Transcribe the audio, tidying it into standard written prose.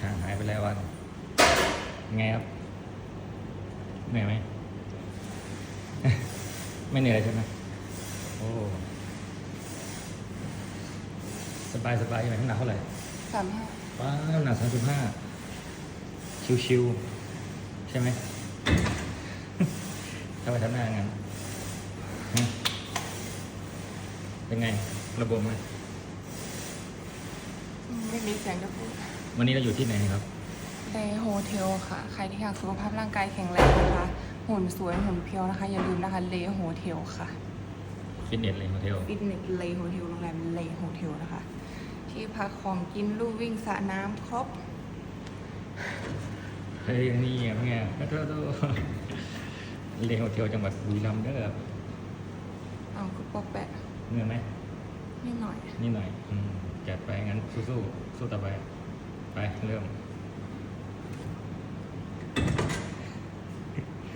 ห่างหายไปแล้ววันไงครับเหนื่อยไหม ไม่เหนื่อยใช่ไหมโอ้สบายใช่ไหมน้ำหนักเท่าไหร่ 35 ว้าวน้ำหนัก35ชิวๆใช่ไหม ทำไมทำหน้างั้นฮะเป็นไงระบบไหม ไม่มีเสียงจะพูด วันนี้เราอยู่ที่ไหนครับ ในโฮเทลค่ะ ใครที่อยากสุขภาพร่างกายแข็งแรงนะคะหุ่นสวยหุ่นเพียวนะคะ อย่าลืมนะคะเลโฮเทลค่ะ ฟิตเนสเลยโฮเทล ฟิตเนสเลโฮเทลโรงแรมเลโฮเทลนะคะ ที่พักของกินลู่วิ่งสระน้ำครบ เฮ้ยนี่ไงเป็นไงโทษเรียนโฮเทลจังหวัดบุรีรัมย์เด้อ เอาคือปอกแปะ เหนื่อยไหม นิดหน่อย นี่หน่อยจัดไปงั้นสู้ต่อไป ไปเริ่ม